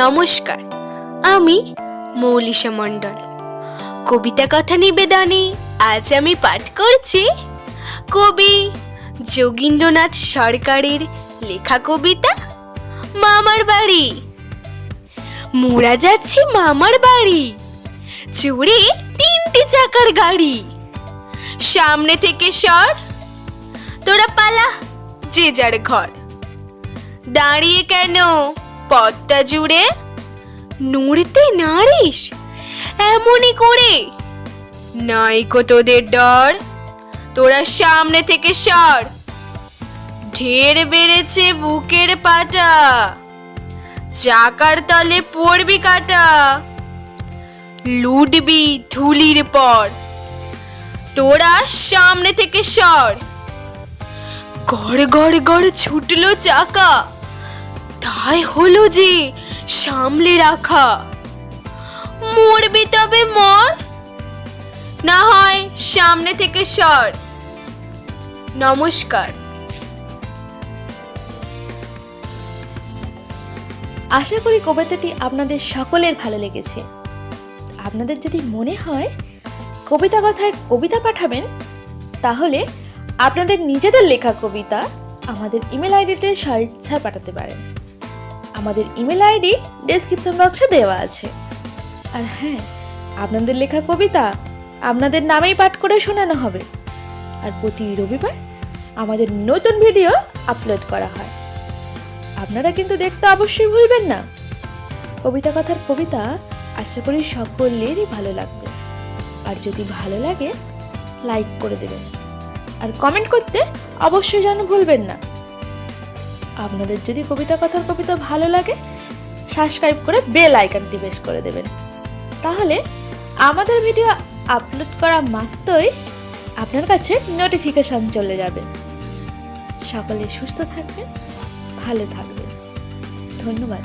নমস্কার, আমি মৌলিশা মণ্ডল। কবিতা কথা নিবেদনে আজ আমি পাঠ করছি কবি যোগীন্দ্রনাথ সরকারের লেখা কবিতা মামার বাড়ি। মোরা যাচ্ছি মামার বাড়ি, চড়ে 3টে চাকার গাড়ি। সামনে থেকে সর, তোরা পালা যে যার ঘর। দাঁড়িয়ে কেন পথটা জুড়ে, নড়তে নারিস এমনই করে? নাইকো তোদের ডর, তোরা সামনে থেকে সর। ঢের বেড়েছে বুকের পাটা, চাকার তলে পড়বি কাটা। লুটবি ধুলির পর, তোরা সামনে থেকে সর। গড় গড় গড় ছুটলো চাকা, তাই হলো যে সামলে রাখা। মরবি তবে মর, না হয় সামনে থেকে সর। নমস্কার। আশা করি কবিতাটি আপনাদের সকলের ভালো লেগেছে। আপনাদের যদি মনে হয় কবিতা কথায় কবিতা পাঠাবেন, তাহলে আপনাদের নিজেদের লেখা কবিতা আমাদের ইমেল আইডিতে স্বেচ্ছায় পাঠাতে পারেন। আমাদের ইমেল আইডি ডেসক্রিপশন বক্সে দেওয়া আছে। আর হ্যাঁ, আপনাদের লেখা কবিতা আপনাদের নামেই পাঠ করে শোনানো হবে। আর প্রতি রবিবার আমাদের নতুন ভিডিও আপলোড করা হয়। আপনারা কিন্তু দেখতে অবশ্যই ভুলবেন না। কবিতা কথার কবিতা আশা করি সকলেরই ভালো লাগবে। আর যদি ভালো লাগে লাইক করে দেবেন, আর কমেন্ট করতে অবশ্যই যেন ভুলবেন না। আপনাদের যদি কবিতা কথার কবিতা ভালো লাগে, সাবস্ক্রাইব করে বেল আইকনটি প্রেস করে দেবেন। তাহলে আমাদের ভিডিও আপলোড করা মাত্রই আপনার কাছে নোটিফিকেশন চলে যাবে। সকলে সুস্থ থাকবেন, ভালো থাকবেন। ধন্যবাদ।